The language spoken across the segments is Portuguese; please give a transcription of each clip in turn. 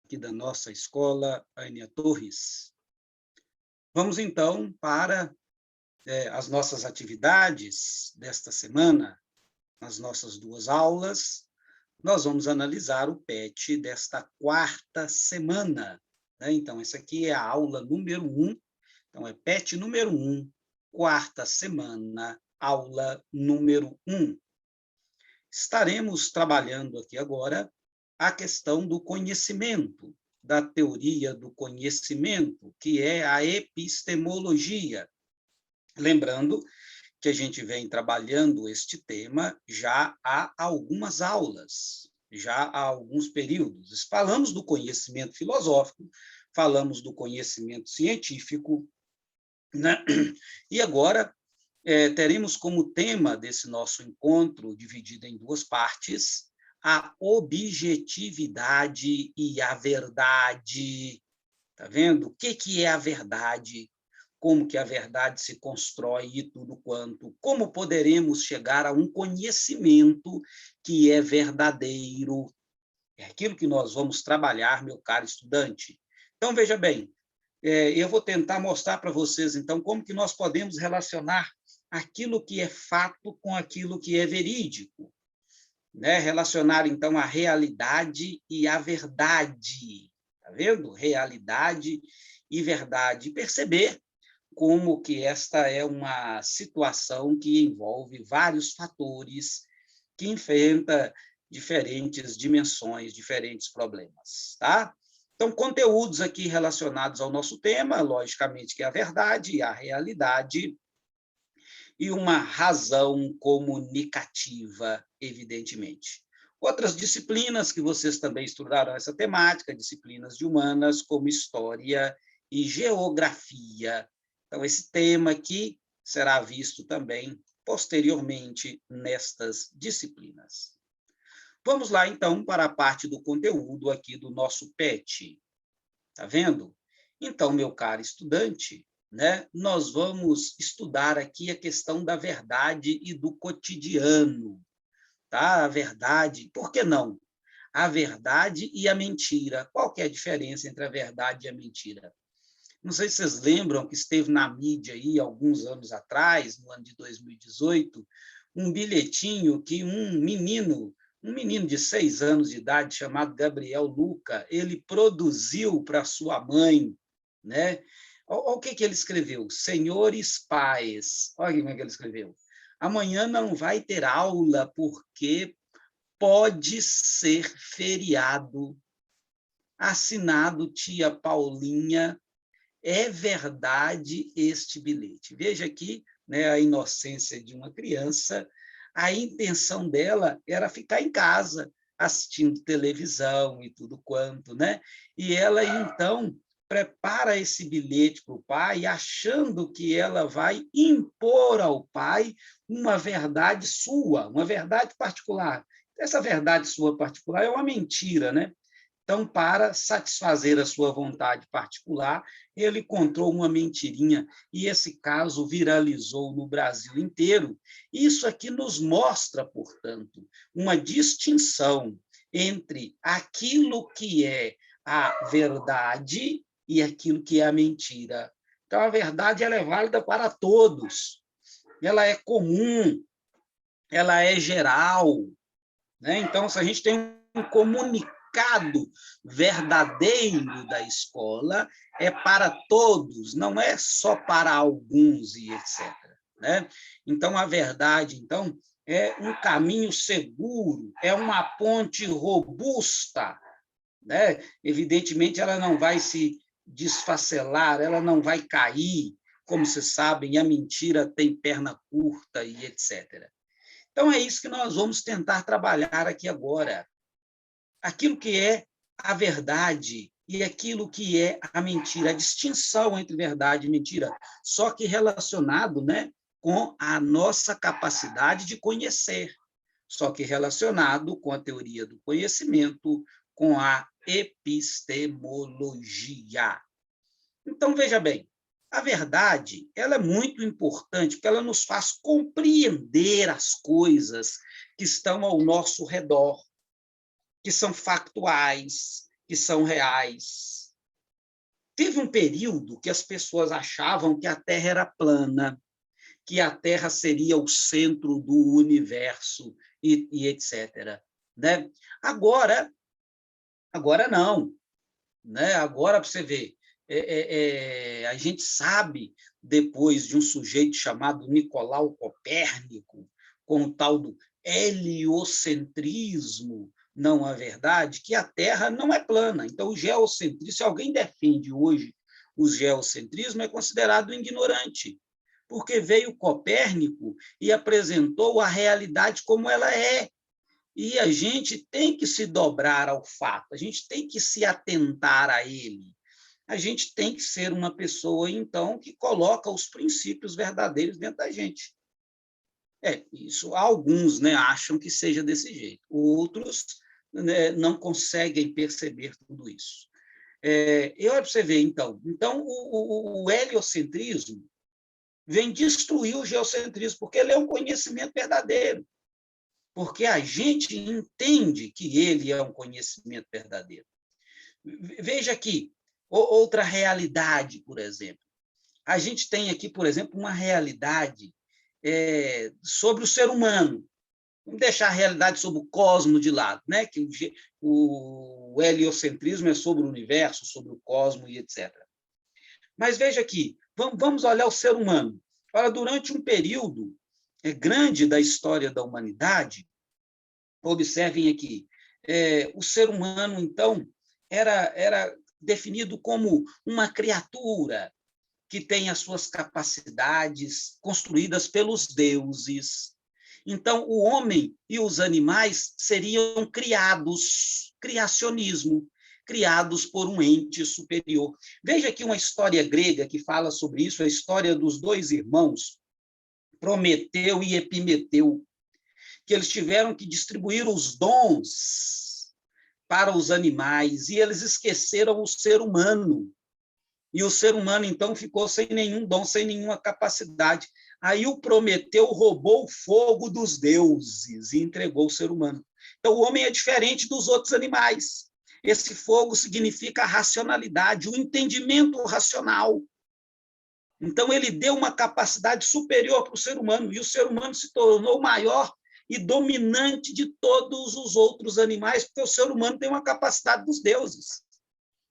aqui da nossa escola, Ania Torres. Vamos, então, para as nossas atividades desta semana, nas nossas duas aulas. Nós vamos analisar o PET desta quarta semana, né? Então, essa aqui é a aula número 1. Então, é PET número 1, quarta semana, aula número 1. Estaremos trabalhando aqui agora a questão do conhecimento, da teoria do conhecimento, que é a epistemologia. Lembrando que a gente vem trabalhando este tema já há algumas aulas, já há alguns períodos. Falamos do conhecimento filosófico, falamos do conhecimento científico, né? E agora teremos como tema desse nosso encontro, dividido em duas partes, a objetividade e a verdade. Está vendo? O que é a verdade? Como que a verdade se constrói e tudo quanto? Como poderemos chegar a um conhecimento que é verdadeiro? É aquilo que nós vamos trabalhar, meu caro estudante. Então, veja bem, eu vou tentar mostrar para vocês, então, como que nós podemos relacionar aquilo que é fato com aquilo que é verídico, né? Relacionar, então, a realidade e a verdade. Está vendo? Realidade e verdade. E perceber como que esta é uma situação que envolve vários fatores, que enfrenta diferentes dimensões, diferentes problemas, tá? Então, conteúdos aqui relacionados ao nosso tema, logicamente que é a verdade, a realidade e uma razão comunicativa, evidentemente. Outras disciplinas que vocês também estudaram essa temática, disciplinas de humanas, como história e geografia. Então, esse tema aqui será visto também posteriormente nestas disciplinas. Vamos lá, então, para a parte do conteúdo aqui do nosso PET. Está vendo? Então, meu caro estudante, né, nós vamos estudar aqui a questão da verdade e do cotidiano. Tá? A verdade, por que não? A verdade e a mentira. Qual que é a diferença entre a verdade e a mentira? Não sei se vocês lembram que esteve na mídia aí alguns anos atrás, no ano de 2018, um bilhetinho que um menino de 6 anos de idade, chamado Gabriel Luca, ele produziu para sua mãe, né? Olha o que ele escreveu: Senhores pais, olha como é que ele escreveu. Amanhã não vai ter aula porque pode ser feriado. Assinado tia Paulinha. É verdade este bilhete. Veja aqui, né, a inocência de uma criança. A intenção dela era ficar em casa, assistindo televisão e tudo quanto, né? E ela, então, prepara esse bilhete para o pai, achando que ela vai impor ao pai uma verdade sua, uma verdade particular. Essa verdade sua particular é uma mentira, né? Então, para satisfazer a sua vontade particular, ele encontrou uma mentirinha, e esse caso viralizou no Brasil inteiro. Isso aqui nos mostra, portanto, uma distinção entre aquilo que é a verdade e aquilo que é a mentira. Então, a verdade ela é válida para todos, ela é comum, ela é geral, né? Então, se a gente tem um comunicado verdadeiro da escola, é para todos, não é só para alguns e etc. Né? Então, a verdade, então, é um caminho seguro, é uma ponte robusta. Né? Evidentemente, ela não vai se desfacelar, ela não vai cair. Como vocês sabem, a mentira tem perna curta e etc. Então, é isso que nós vamos tentar trabalhar aqui agora. Aquilo que é a verdade e aquilo que é a mentira, a distinção entre verdade e mentira, só que relacionado, né, com a nossa capacidade de conhecer, só que relacionado com a teoria do conhecimento, com a epistemologia. Então, veja bem, a verdade ela é muito importante, porque ela nos faz compreender as coisas que estão ao nosso redor, que são factuais, que são reais. Teve um período que as pessoas achavam que a Terra era plana, que a Terra seria o centro do universo e etc. Né? Agora não. Né? Agora, para você ver, a gente sabe, depois de um sujeito chamado Nicolau Copérnico, com o tal do heliocentrismo, não é verdade, que a Terra não é plana. Então, o geocentrismo, se alguém defende hoje o geocentrismo, é considerado ignorante, porque veio Copérnico e apresentou a realidade como ela é. E a gente tem que se dobrar ao fato, a gente tem que se atentar a ele. A gente tem que ser uma pessoa, então, que coloca os princípios verdadeiros dentro da gente. Isso alguns, né, acham que seja desse jeito, outros, né, não conseguem perceber tudo isso. E olha para você ver, então, o heliocentrismo vem destruir o geocentrismo, porque ele é um conhecimento verdadeiro, porque a gente entende que ele é um conhecimento verdadeiro. Veja aqui, outra realidade, por exemplo. A gente tem aqui, por exemplo, uma realidade sobre o ser humano. Vamos deixar a realidade sobre o cosmos de lado, né? Que o heliocentrismo é sobre o universo, sobre o cosmos e etc. Mas veja aqui, vamos olhar o ser humano. Olha, durante um período grande da história da humanidade, observem aqui, o ser humano, então, era definido como uma criatura que tem as suas capacidades construídas pelos deuses. Então, o homem e os animais seriam criados, criacionismo, criados por um ente superior. Veja aqui uma história grega que fala sobre isso, a história dos dois irmãos, Prometeu e Epimeteu, que eles tiveram que distribuir os dons para os animais e eles esqueceram o ser humano. E o ser humano, então, ficou sem nenhum dom, sem nenhuma capacidade. Aí o Prometeu roubou o fogo dos deuses e entregou o ser humano. Então, o homem é diferente dos outros animais. Esse fogo significa a racionalidade, o entendimento racional. Então, ele deu uma capacidade superior para o ser humano, e o ser humano se tornou maior e dominante de todos os outros animais, porque o ser humano tem uma capacidade dos deuses.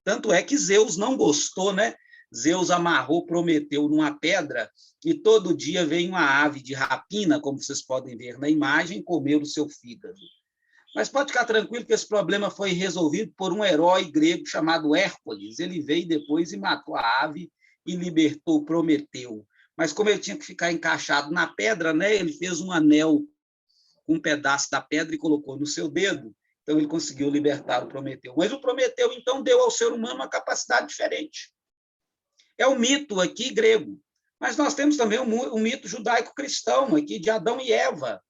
Tanto é que Zeus não gostou, né? Zeus amarrou Prometeu numa pedra e todo dia vem uma ave de rapina, como vocês podem ver na imagem, comer o seu fígado. Mas pode ficar tranquilo que esse problema foi resolvido por um herói grego chamado Hércules. Ele veio depois e matou a ave e libertou Prometeu. Mas como ele tinha que ficar encaixado na pedra, né? Ele fez um anel com um pedaço da pedra e colocou no seu dedo. Então, ele conseguiu libertar o Prometeu. Mas o Prometeu, então, deu ao ser humano uma capacidade diferente. É o mito aqui grego. Mas nós temos também o mito judaico-cristão aqui de Adão e Eva,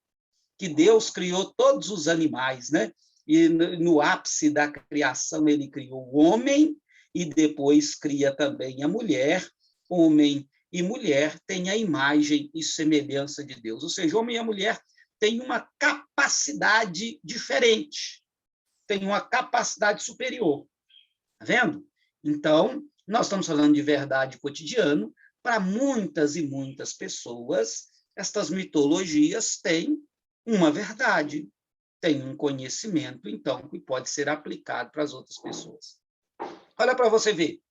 que Deus criou todos os animais, né? E no ápice da criação, ele criou o homem e depois cria também a mulher. Homem e mulher têm a imagem e semelhança de Deus. Ou seja, homem e a mulher têm uma capacidade diferente, têm uma capacidade superior. Está vendo? Então, nós estamos falando de verdade cotidiano. Para muitas e muitas pessoas, estas mitologias têm uma verdade, têm um conhecimento, então, que pode ser aplicado para as outras pessoas. Olha para você ver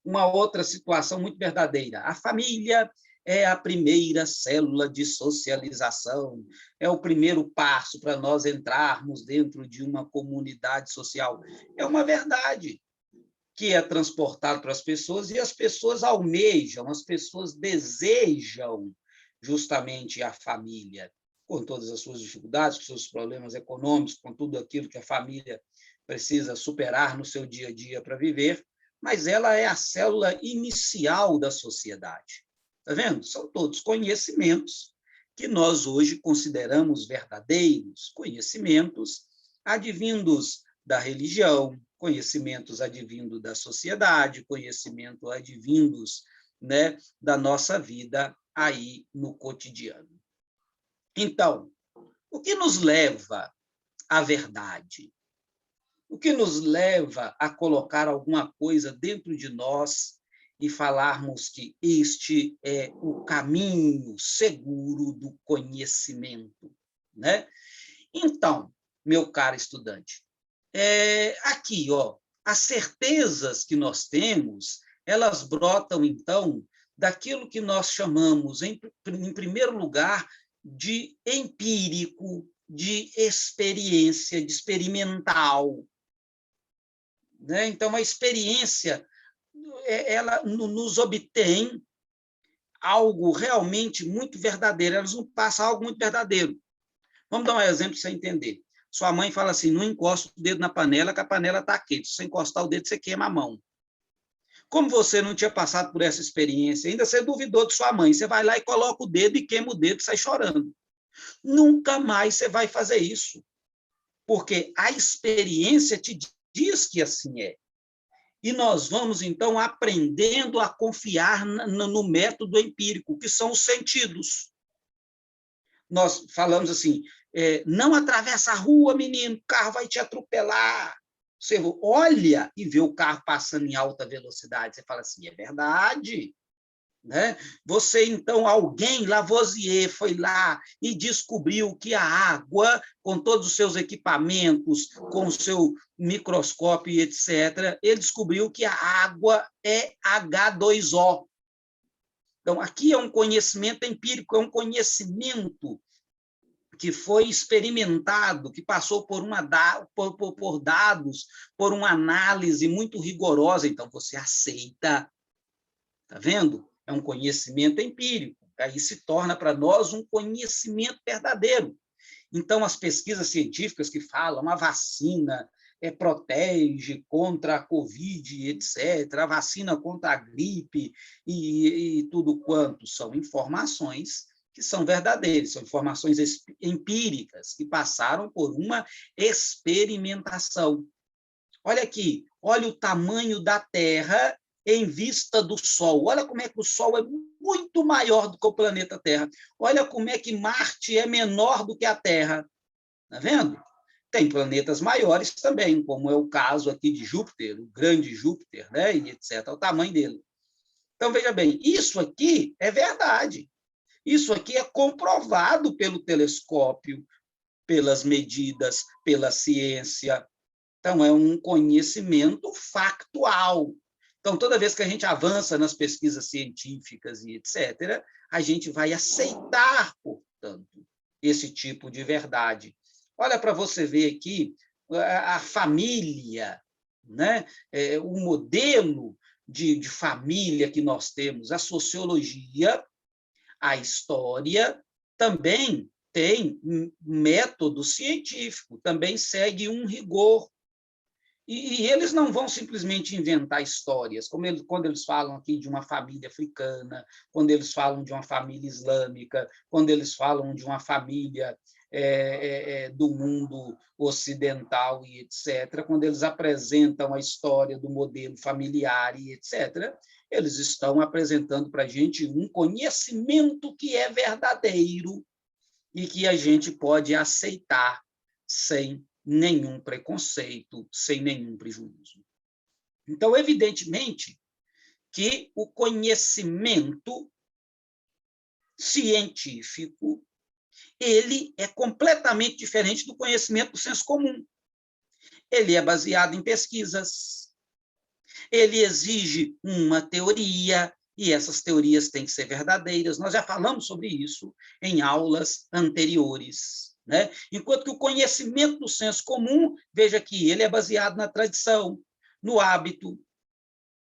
uma outra situação muito verdadeira. A família é a primeira célula de socialização, é o primeiro passo para nós entrarmos dentro de uma comunidade social. É uma verdade que é transportado para as pessoas e as pessoas almejam, as pessoas desejam justamente a família, com todas as suas dificuldades, com seus problemas econômicos, com tudo aquilo que a família precisa superar no seu dia a dia para viver, mas ela é a célula inicial da sociedade. Está vendo? São todos conhecimentos que nós hoje consideramos verdadeiros, conhecimentos advindos da religião, conhecimentos advindos da sociedade, conhecimentos advindos, né, da nossa vida aí no cotidiano. Então, o que nos leva à verdade? O que nos leva a colocar alguma coisa dentro de nós e falarmos que este é o caminho seguro do conhecimento, né? Então, meu caro estudante, aqui, ó, as certezas que nós temos, elas brotam, então, daquilo que nós chamamos, em primeiro lugar, de empírico, de experiência, de experimental, né? Então, a experiência, ela nos obtém algo realmente muito verdadeiro, ela nos passa algo muito verdadeiro. Vamos dar um exemplo para você entender. Sua mãe fala assim, não encosta o dedo na panela, que a panela está quente. Se você encostar o dedo, você queima a mão. Como você não tinha passado por essa experiência, ainda você duvidou de sua mãe, você vai lá e coloca o dedo e queima o dedo e sai chorando. Nunca mais você vai fazer isso, porque a experiência te diz que assim é. E nós vamos, então, aprendendo a confiar no método empírico, que são os sentidos. Nós falamos assim, não atravessa a rua, menino, o carro vai te atropelar. Você olha e vê o carro passando em alta velocidade, você fala assim, é verdade. Né? Você, então, alguém, Lavoisier, foi lá e descobriu que a água, com todos os seus equipamentos, com o seu microscópio e etc., ele descobriu que a água é H2O. Então, aqui é um conhecimento empírico, é um conhecimento que foi experimentado, que passou por dados, por uma análise muito rigorosa. Então, você aceita, está vendo? É um conhecimento empírico. Aí se torna para nós um conhecimento verdadeiro. Então, as pesquisas científicas que falam a vacina protege contra a Covid, etc., a vacina contra a gripe e tudo quanto são informações que são verdadeiras, são informações empíricas que passaram por uma experimentação. Olha aqui, olha o tamanho da Terra em vista do Sol. Olha como é que o Sol é muito maior do que o planeta Terra. Olha como é que Marte é menor do que a Terra. Está vendo? Tem planetas maiores também, como é o caso aqui de Júpiter, o grande Júpiter, né? E etc., o tamanho dele. Então, veja bem, isso aqui é verdade. Isso aqui é comprovado pelo telescópio, pelas medidas, pela ciência. Então, é um conhecimento factual. Então, toda vez que a gente avança nas pesquisas científicas e etc., a gente vai aceitar, portanto, esse tipo de verdade. Olha para você ver aqui a família, né? O modelo de família que nós temos, a sociologia, a história, também tem método científico, também segue um rigor. E eles não vão simplesmente inventar histórias, quando eles falam aqui de uma família africana, quando eles falam de uma família islâmica, quando eles falam de uma família do mundo ocidental e etc., quando eles apresentam a história do modelo familiar e etc., eles estão apresentando para a gente um conhecimento que é verdadeiro e que a gente pode aceitar sem nenhum preconceito, sem nenhum prejuízo. Então, evidentemente, que o conhecimento científico ele é completamente diferente do conhecimento do senso comum. Ele é baseado em pesquisas, ele exige uma teoria, e essas teorias têm que ser verdadeiras. Nós já falamos sobre isso em aulas anteriores. Né? Enquanto que o conhecimento do senso comum, veja que ele é baseado na tradição, no hábito,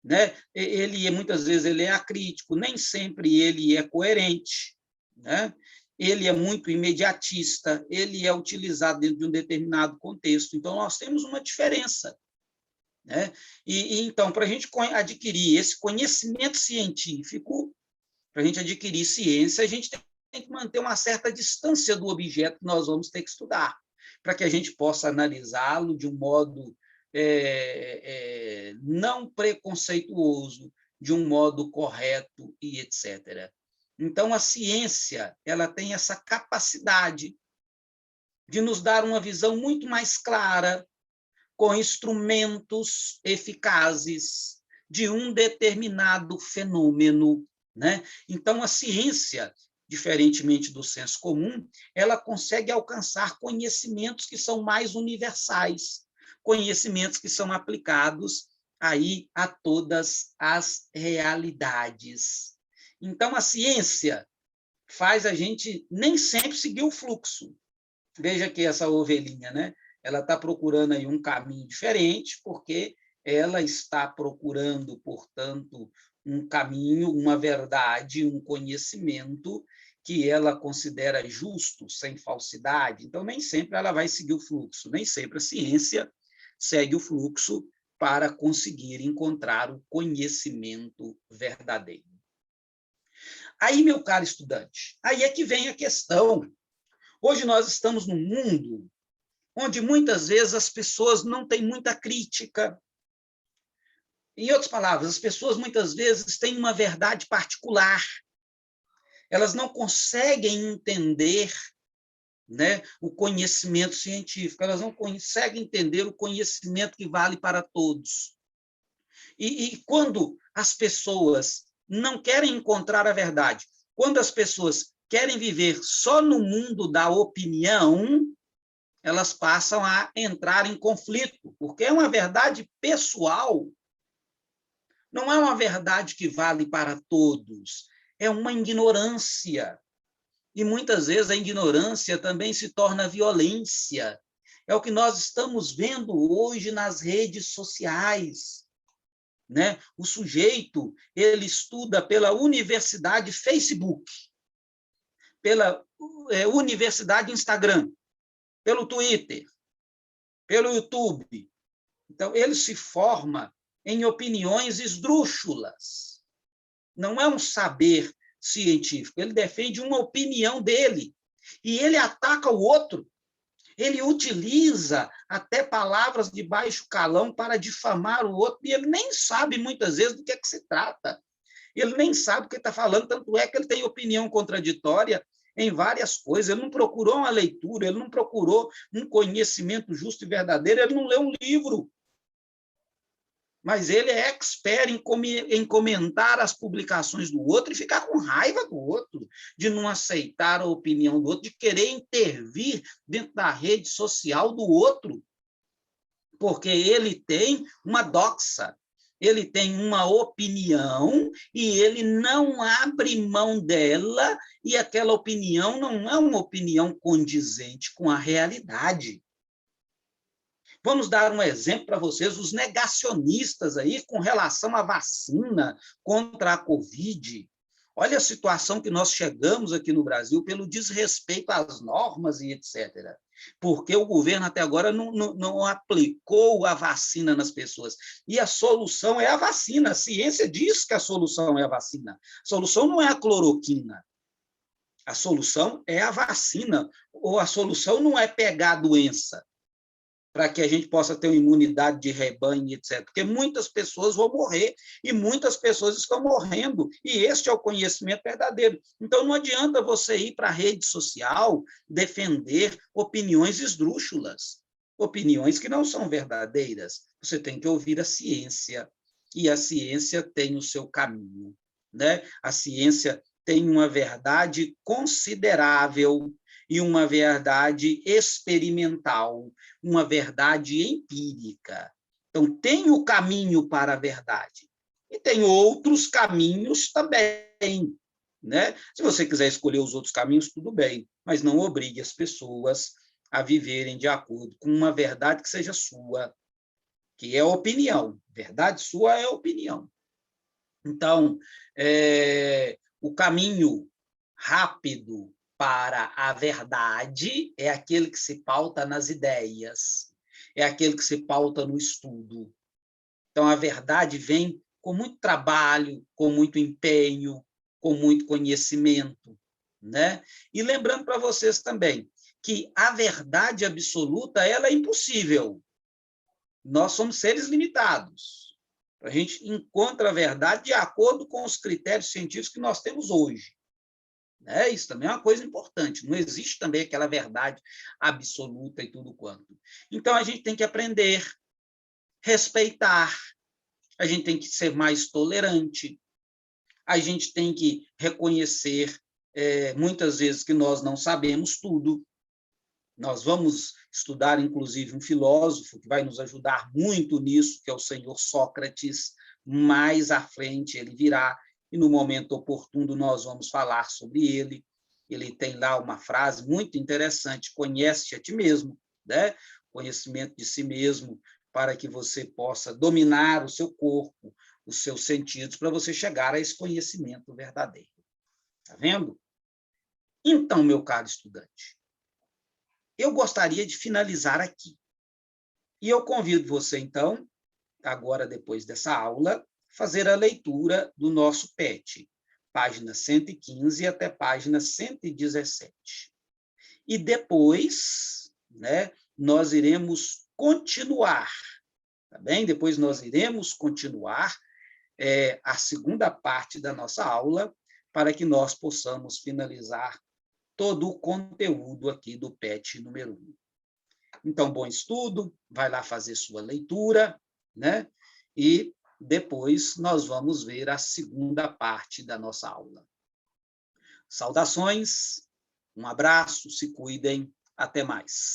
né? Ele muitas vezes ele é acrítico, nem sempre ele é coerente, né? Ele é muito imediatista, ele é utilizado dentro de um determinado contexto. Então, nós temos uma diferença. Né? Então, para a gente adquirir esse conhecimento científico, para a gente adquirir ciência, a gente tem que manter uma certa distância do objeto que nós vamos ter que estudar, para que a gente possa analisá-lo de um modo não preconceituoso, de um modo correto e etc. Então, a ciência ela tem essa capacidade de nos dar uma visão muito mais clara, com instrumentos eficazes de um determinado fenômeno, né? Então, a ciência, diferentemente do senso comum, ela consegue alcançar conhecimentos que são mais universais, conhecimentos que são aplicados aí a todas as realidades. Então, a ciência faz a gente nem sempre seguir o fluxo. Veja que essa ovelhinha, né? Ela está procurando aí um caminho diferente, porque ela está procurando, portanto, um caminho, uma verdade, um conhecimento que ela considera justo, sem falsidade. Então, nem sempre ela vai seguir o fluxo, nem sempre a ciência segue o fluxo para conseguir encontrar o conhecimento verdadeiro. Aí, meu caro estudante, aí é que vem a questão. Hoje nós estamos num mundo onde muitas vezes as pessoas não têm muita crítica. Em outras palavras, as pessoas muitas vezes têm uma verdade particular. Elas não conseguem entender, né, o conhecimento científico, elas não conseguem entender o conhecimento que vale para todos. E quando as pessoas não querem encontrar a verdade, quando as pessoas querem viver só no mundo da opinião, elas passam a entrar em conflito, porque é uma verdade pessoal, não é uma verdade que vale para todos, é uma ignorância. E muitas vezes a ignorância também se torna violência. É o que nós estamos vendo hoje nas redes sociais, né? O sujeito, ele estuda pela Universidade Facebook, pela Universidade Instagram, pelo Twitter, pelo YouTube. Então, ele se forma em opiniões esdrúxulas. Não é um saber científico, ele defende uma opinião dele. E ele ataca o outro. Ele utiliza até palavras de baixo calão para difamar o outro, e ele nem sabe, muitas vezes, do que é que se trata. Ele nem sabe o que está falando, tanto é que ele tem opinião contraditória em várias coisas. Ele não procurou uma leitura, ele não procurou um conhecimento justo e verdadeiro, ele não leu um livro. Mas ele é expert em comentar as publicações do outro e ficar com raiva do outro, de não aceitar a opinião do outro, de querer intervir dentro da rede social do outro, porque ele tem uma doxa, ele tem uma opinião e ele não abre mão dela, e aquela opinião não é uma opinião condizente com a realidade. Vamos dar um exemplo para vocês, os negacionistas aí com relação à vacina contra a Covid. Olha a situação que nós chegamos aqui no Brasil pelo desrespeito às normas e etc. Porque o governo até agora não aplicou a vacina nas pessoas. E a solução é a vacina. A ciência diz que a solução é a vacina. A solução não é a cloroquina. A solução é a vacina. Ou a solução não é pegar a doença, para que a gente possa ter uma imunidade de rebanho, etc. Porque muitas pessoas vão morrer e muitas pessoas estão morrendo, e este é o conhecimento verdadeiro. Então, não adianta você ir para a rede social defender opiniões esdrúxulas, opiniões que não são verdadeiras. Você tem que ouvir a ciência, e a ciência tem o seu caminho, né? A ciência tem uma verdade considerável e uma verdade experimental, uma verdade empírica. Então, tem o caminho para a verdade. E tem outros caminhos também, né? Se você quiser escolher os outros caminhos, tudo bem, mas não obrigue as pessoas a viverem de acordo com uma verdade que seja sua, que é opinião. Verdade sua é opinião. Então, o caminho rápido para a verdade é aquele que se pauta nas ideias, é aquele que se pauta no estudo. Então, a verdade vem com muito trabalho, com muito empenho, com muito conhecimento, né? E lembrando para vocês também que a verdade absoluta ela é impossível. Nós somos seres limitados. A gente encontra a verdade de acordo com os critérios científicos que nós temos hoje. Isso também é uma coisa importante. Não existe também aquela verdade absoluta e tudo quanto. Então, a gente tem que aprender, respeitar, a gente tem que ser mais tolerante, a gente tem que reconhecer, muitas vezes, que nós não sabemos tudo. Nós vamos estudar, inclusive, um filósofo que vai nos ajudar muito nisso, que é o senhor Sócrates. Mais à frente ele virá, e no momento oportuno nós vamos falar sobre ele. Ele tem lá uma frase muito interessante: conhece-te a ti mesmo, né? Conhecimento de si mesmo, para que você possa dominar o seu corpo, os seus sentidos, para você chegar a esse conhecimento verdadeiro. Está vendo? Então, meu caro estudante, eu gostaria de finalizar aqui. E eu convido você, então, agora, depois dessa aula, fazer a leitura do nosso PET, página 115 até página 117. E depois, né, nós iremos continuar, tá bem? Depois nós iremos continuar a segunda parte da nossa aula, para que nós possamos finalizar todo o conteúdo aqui do PET número 1. Então, bom estudo, vai lá fazer sua leitura, né? E depois nós vamos ver a segunda parte da nossa aula. Saudações, um abraço, se cuidem, até mais.